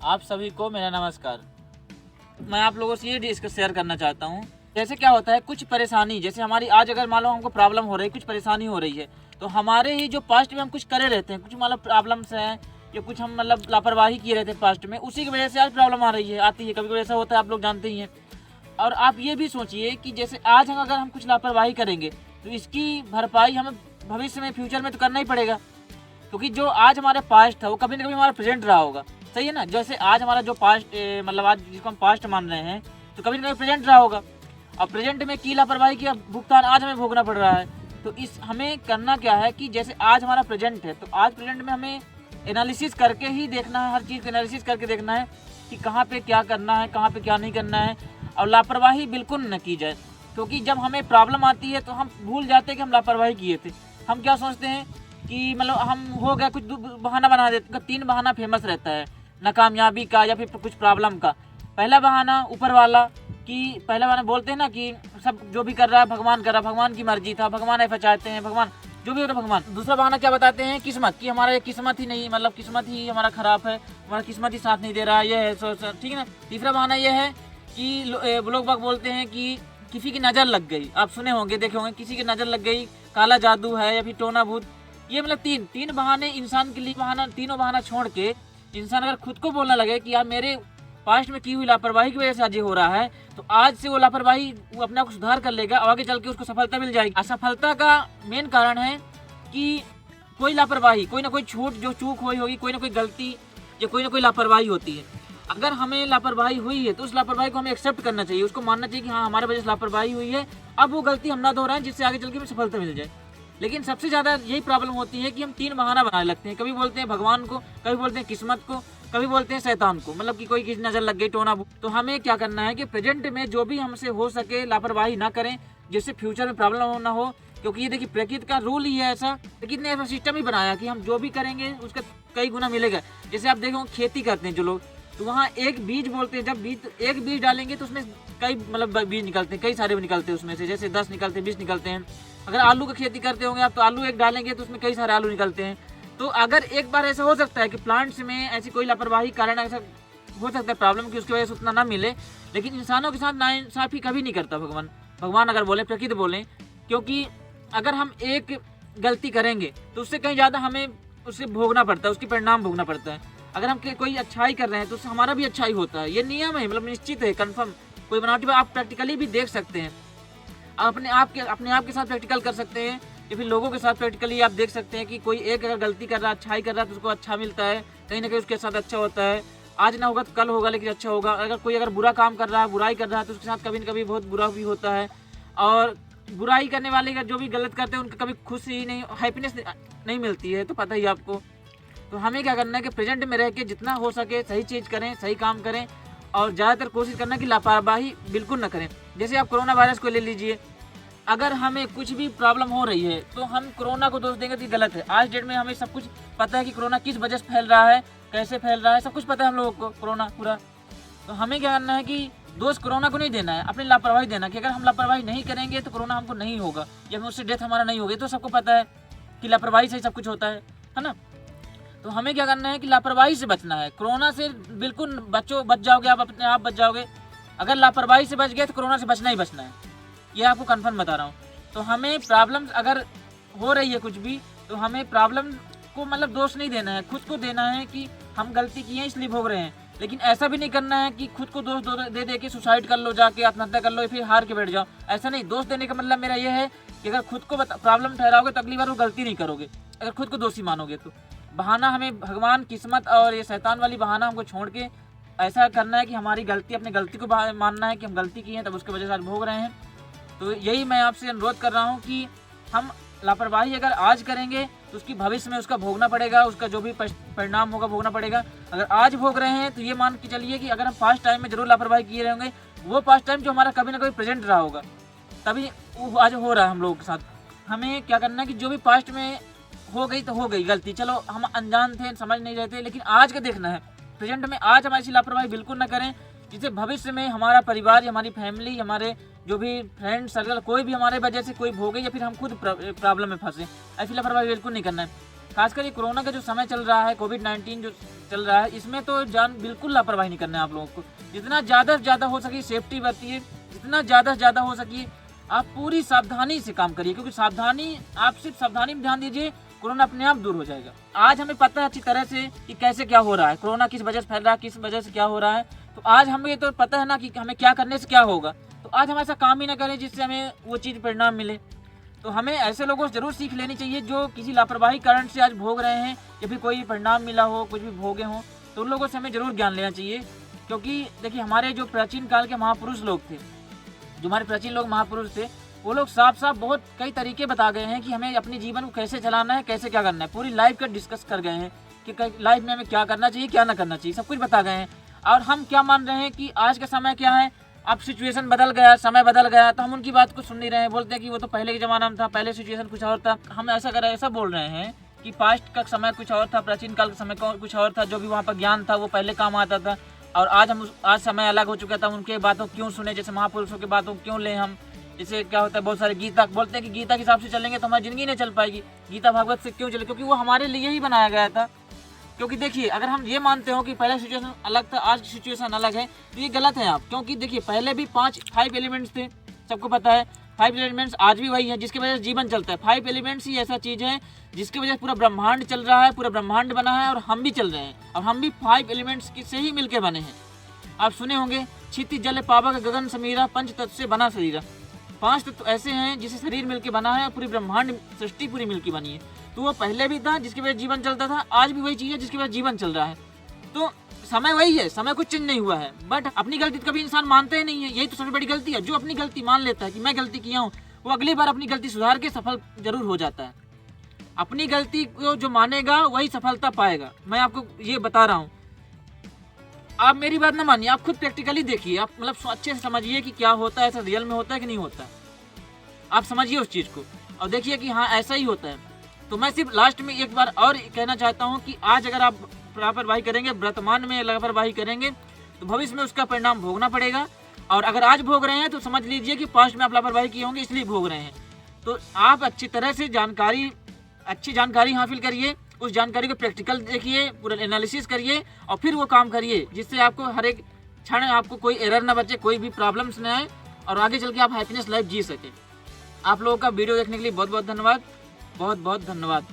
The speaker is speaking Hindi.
आप सभी को मेरा नमस्कार। मैं आप लोगों से ये डिस्कस शेयर करना चाहता हूँ। जैसे क्या होता है, कुछ परेशानी, जैसे हमारी आज अगर मान लो हमको प्रॉब्लम हो रही है, कुछ परेशानी हो रही है, तो हमारे ही जो पास्ट में हम कुछ करे रहते हैं, कुछ मतलब प्रॉब्लम्स हैं या कुछ हम मतलब लापरवाही किए रहते हैं पास्ट में, उसी की वजह से आज प्रॉब्लम आ रही है, आती है। कभी कभी ऐसा होता है, आप लोग जानते ही हैं। और आप ये भी सोचिए कि जैसे आज हम अगर हम कुछ लापरवाही करेंगे तो इसकी भरपाई हमें भविष्य में, फ्यूचर में तो करना ही पड़ेगा, क्योंकि जो आज हमारा पास्ट था वो कभी ना कभी हमारा प्रेजेंट रहा होगा। सही है ना। जैसे आज हमारा जो पास्ट मतलब आज जिसको हम पास्ट मान रहे हैं, तो कभी ना कभी प्रेजेंट रहा होगा। और प्रेजेंट में की लापरवाही का भुगतान आज हमें भोगना पड़ रहा है। तो इस हमें करना क्या है कि जैसे आज हमारा प्रेजेंट है, तो आज प्रेजेंट में हमें एनालिसिस करके ही देखना है, हर चीज़ को एनालिसिस करके देखना है कि कहाँ पे क्या करना है, कहाँ पे क्या नहीं करना है। और लापरवाही बिल्कुल न की जाए, क्योंकि जब हमें प्रॉब्लम आती है तो हम भूल जाते हैं कि हम लापरवाही किए थे। हम क्या सोचते हैं कि मतलब हम हो गया, कुछ बहाना बना देते। 3 बहाना फेमस रहता है नाकामयाबी का या फिर कुछ प्रॉब्लम का। पहला बहाना ऊपर वाला, कि पहला बहाना बोलते हैं ना कि सब जो भी कर रहा है भगवान कर रहा है, भगवान की मर्जी था, भगवान ऐसा चाहते हैं, भगवान जो भी होता है भगवान। दूसरा बहाना क्या बताते हैं, किस्मत, कि हमारा ये किस्मत ही नहीं, मतलब किस्मत ही हमारा खराब है, हमारा किस्मत ही साथ नहीं दे रहा है, ये है ठीक है ना। तीसरा बहाना ये है कि लोग बाग बोलते हैं कि किसी की नज़र लग गई। आप सुने होंगे, देखे होंगे, किसी की नज़र लग गई, काला जादू है या फिर टोना भूत। ये मतलब तीन बहाने इंसान के लिए, तीनों बहाना छोड़ के इंसान अगर खुद को बोलने लगे कि यार मेरे पास्ट में की हुई लापरवाही की वजह से आज ये हो रहा है, तो आज से वो लापरवाही वो अपने आप को सुधार कर लेगा और आगे चल के उसको सफलता मिल जाएगी। असफलता का मेन कारण है कि कोई लापरवाही, कोई ना कोई छूट, जो चूक हुई होगी, कोई ना कोई गलती या कोई ना कोई लापरवाही होती है। अगर हमें लापरवाही हुई है तो उस लापरवाही को हमें एक्सेप्ट करना चाहिए, उसको मानना चाहिए कि हाँ हमारे वजह से लापरवाही हुई है, अब वो गलती हम ना दोहराएं, जिससे आगे चल के हमें सफलता मिल जाए। लेकिन सबसे ज़्यादा यही प्रॉब्लम होती है कि हम 3 बहाना बनाने लगते हैं। कभी बोलते हैं भगवान को, कभी बोलते हैं किस्मत को, कभी बोलते हैं शैतान को, मतलब कि कोई किसी नज़र लग गई, टोना। तो हमें क्या करना है कि प्रेजेंट में जो भी हमसे हो सके लापरवाही ना करें, जिससे फ्यूचर में प्रॉब्लम ना हो। क्योंकि ये देखिए प्रकृति का रूल ही है ऐसा, प्रकृति ने ऐसा सिस्टम ही बनाया कि हम जो भी करेंगे उसका कई गुना मिलेगा। जैसे आप देखो खेती करते हैं जो लोग, तो वहाँ एक बीज बोलते हैं, जब एक बीज डालेंगे तो उसमें कई मतलब बीज निकलते हैं, कई सारे भी निकलते हैं उसमें से, जैसे 10 निकलते हैं, 20 निकलते हैं। अगर आलू की खेती करते होंगे आप, तो आलू एक डालेंगे तो उसमें कई सारे आलू निकलते हैं। तो अगर एक बार ऐसा हो सकता है कि प्लांट्स में ऐसी कोई लापरवाही कारण ऐसा हो सकता है प्रॉब्लम की उसकी वजह से उतना ना मिले, लेकिन इंसानों के साथ नाइंसाफी कभी नहीं करता भगवान अगर बोले, प्रकृति बोले। क्योंकि अगर हम एक गलती करेंगे तो उससे कहीं ज़्यादा हमें उससे भोगना पड़ता है, उसकी परिणाम भोगना पड़ता है। अगर हम कोई अच्छाई कर रहे हैं तो उससे हमारा भी अच्छाई होता है, ये नियम है, मतलब निश्चित है, कंफर्म। कोई बनावटी आप प्रैक्टिकली भी देख सकते हैं, अपने आप के साथ प्रैक्टिकल कर सकते हैं, या फिर लोगों के साथ प्रैक्टिकली आप देख सकते हैं कि कोई एक अगर गलती कर रहा है, अच्छाई कर रहा है, तो उसको अच्छा मिलता है, कहीं ना कहीं उसके साथ अच्छा होता है। आज ना होगा तो कल होगा, लेकिन अच्छा होगा। अगर कोई बुरा काम कर रहा है, बुराई कर रहा है, तो उसके साथ कभी ना कभी बहुत बुरा भी होता है। और बुराई करने वाले का जो भी गलत करते हैं उनका कभी खुशी नहीं, हैप्पीनेस नहीं मिलती है, तो पता ही आपको। तो हमें क्या करना है कि प्रेजेंट में रह के जितना हो सके सही चीज़ करें, सही काम करें, और ज़्यादातर कोशिश करना कि लापरवाही बिल्कुल ना करें। जैसे आप कोरोना वायरस को ले लीजिए, अगर हमें कुछ भी प्रॉब्लम हो रही है तो हम कोरोना को दोष देंगे तो गलत है। आज डेट में हमें सब कुछ पता है कि कोरोना किस वजह से फैल रहा है, कैसे फैल रहा है, सब कुछ पता है हम लोगों को, कोरोना पूरा। तो हमें क्या करना है कि दोष कोरोना को नहीं देना है, अपनी लापरवाही देना, कि अगर हम लापरवाही नहीं करेंगे तो कोरोना हमको नहीं होगा, या फिर उससे डेथ हमारा नहीं होगी। तो सबको पता है कि लापरवाही से ही सब कुछ होता है ना। तो हमें क्या करना है कि लापरवाही से बचना है। कोरोना से बिल्कुल बच जाओगे आप, अपने आप बच जाओगे। अगर लापरवाही से बच गए तो कोरोना से बचना ही बचना है, ये आपको कन्फर्म बता रहा हूँ। तो हमें प्रॉब्लम अगर हो रही है कुछ भी, तो हमें प्रॉब्लम को मतलब दोष नहीं देना है, खुद को देना है कि हम गलती की है इसलिए भोग रहे हैं। लेकिन ऐसा भी नहीं करना है कि खुद को दोष दे के सुसाइड कर लो, जाके आत्महत्या कर लो, या फिर हार के बैठ जाओ। ऐसा नहीं। दोष देने का मतलब मेरा ये है कि अगर खुद को प्रॉब्लम ठहराओगे तो अगली बार वो गलती नहीं करोगे, अगर खुद को दोषी मानोगे तो। बहाना हमें भगवान, किस्मत और ये शैतान वाली बहाना हमको छोड़ के ऐसा करना है कि हमारी गलती, अपनी गलती को मानना है कि हम गलती की है, तब उसकी वजह से आज भोग रहे हैं। तो यही मैं आपसे अनुरोध कर रहा हूँ कि हम लापरवाही अगर आज करेंगे तो उसकी भविष्य में उसका भोगना पड़ेगा, उसका जो भी परिणाम होगा भोगना पड़ेगा। अगर आज भोग रहे हैं तो ये मान के चलिए कि अगर हम पास्ट टाइम में जरूर लापरवाही किए रहेंगे, वो पास्ट टाइम जो हमारा कभी ना कभी प्रेजेंट रहा होगा, तभी वो आज हो रहा है हम लोगों के साथ। हमें क्या करना है कि जो भी पास्ट में हो गई तो हो गई गलती, चलो हम अनजान थे, समझ नहीं रहे थे, लेकिन आज का देखना है, प्रेजेंट में आज हमारी ऐसी लापरवाही बिल्कुल ना करें जिससे भविष्य में हमारा परिवार, हमारी फैमिली, हमारे जो भी फ्रेंड सर्कल, कोई भी हमारे वजह से कोई भोगे या फिर हम खुद प्रॉब्लम में फंसे। ऐसी लापरवाही बिल्कुल नहीं करना है। खासकर ये कोरोना का जो समय चल रहा है, कोविड-19 जो चल रहा है, इसमें तो जान बिल्कुल लापरवाही नहीं करना है आप लोगों को। जितना ज़्यादा से ज़्यादा हो सके सेफ्टी बरतिए, जितना ज़्यादा से ज़्यादा हो सके आप पूरी सावधानी से काम करिए, क्योंकि सावधानी, आप सिर्फ सावधानी में ध्यान दीजिए, कोरोना अपने आप दूर हो जाएगा। आज हमें पता है अच्छी तरह से कि कैसे क्या हो रहा है, कोरोना किस वजह से फैल रहा है, किस वजह से क्या हो रहा है। तो आज हमें तो पता है ना कि हमें क्या करने से क्या होगा। तो आज हम ऐसा काम ही ना करें जिससे हमें वो चीज़ परिणाम मिले। तो हमें ऐसे लोगों से जरूर सीख लेनी चाहिए जो किसी लापरवाही कारण से आज भोग रहे हैं, या फिर कोई परिणाम मिला हो, कुछ भी भोगे हों, तो उन लोगों से हमें जरूर ज्ञान लेना चाहिए। क्योंकि देखिए, हमारे जो प्राचीन काल के महापुरुष लोग थे, जो हमारे प्राचीन लोग महापुरुष थे, वो लोग साफ साफ बहुत कई तरीके बता गए हैं कि हमें अपने जीवन को कैसे चलाना है, कैसे क्या करना है। पूरी लाइफ का डिस्कस कर गए हैं कि लाइफ में हमें क्या करना चाहिए, क्या ना करना चाहिए, सब कुछ बता गए हैं। और हम क्या मान रहे हैं कि आज का समय क्या है, अब सिचुएशन बदल गया, समय बदल गया, तो हम उनकी बात को सुन नहीं रहे हैं। बोलते हैं कि वो तो पहले के ज़माना में था, पहले सिचुएशन कुछ और था। हम ऐसा बोल रहे हैं कि पास्ट का समय कुछ और था, प्राचीन काल का समय कुछ और था, जो भी वहाँ पर ज्ञान था वो पहले काम आता था। और आज समय अलग हो चुका था, उनके बातों क्यों सुने, जैसे महापुरुषों की बातों क्यों लें हम। जैसे क्या होता है, बहुत सारे गीता बोलते हैं कि गीता के हिसाब से चलेंगे तो हमारी ज़िंदगी नहीं चल पाएगी, गीता भागवत से क्यों चले, क्योंकि वो हमारे लिए ही बनाया गया था। क्योंकि देखिए, अगर हम ये मानते हो कि पहले सिचुएशन अलग था, आज की सिचुएशन अलग है, तो ये गलत है आप। क्योंकि देखिए, पहले भी 5 एलिमेंट्स थे, सबको पता है। 5 एलिमेंट्स आज भी वही है जिसकी वजह से जीवन चलता है। 5 एलिमेंट्स ही ऐसा चीज़ है जिसकी वजह से पूरा ब्रह्मांड चल रहा है, पूरा ब्रह्मांड बना है, और हम भी चल रहे हैं। और हम भी 5 एलिमेंट्स से ही मिलकर बने हैं। आप सुने होंगे, क्षितिज जल पावक गगन समीरा, पंच तत्व से बना शरीरा। 5 तत्व ऐसे हैं जिसे शरीर मिलकर बना है, और पूरी ब्रह्मांड सृष्टि पूरी मिलकर बनी है। तो वो पहले भी था जिसकी वजह से जीवन चलता था, आज भी वही चीज़ है जिसकी वजह से जीवन चल रहा है। तो समय वही है, समय कुछ चेंज नहीं हुआ है। बट अपनी गलती कभी इंसान मानते ही नहीं है, यही तो सबसे बड़ी गलती है। जो अपनी गलती मान लेता है कि मैं गलती किया हूँ, वो अगली बार अपनी गलती सुधार के सफल जरूर हो जाता है। अपनी गलती को जो मानेगा वही सफलता पाएगा। मैं आपको ये बता रहा हूँ, आप मेरी बात ना मानिए, आप खुद प्रैक्टिकली देखिए, आप मतलब अच्छे से समझिए कि क्या होता है, ऐसा रियल में होता है कि नहीं होता है। आप समझिए उस चीज़ को और देखिए कि हाँ ऐसा ही होता है। तो मैं सिर्फ लास्ट में एक बार और कहना चाहता हूँ कि आज अगर आप लापरवाही करेंगे, वर्तमान में लापरवाही करेंगे, तो भविष्य में उसका परिणाम भोगना पड़ेगा। और अगर आज भोग रहे हैं तो समझ लीजिए कि पास्ट में आप लापरवाही किए होंगे, इसलिए भोग रहे हैं। तो आप अच्छी तरह से अच्छी जानकारी हासिल करिए, उस जानकारी को प्रैक्टिकल देखिए, पूरा एनालिसिस करिए, और फिर वो काम करिए जिससे आपको हर एक क्षण आपको कोई एरर ना बचे, कोई भी प्रॉब्लम्स ना आए, और आगे चल के आप हैप्पीनेस लाइफ जी सकें। आप लोगों का वीडियो देखने के लिए बहुत बहुत धन्यवाद, बहुत बहुत धन्यवाद।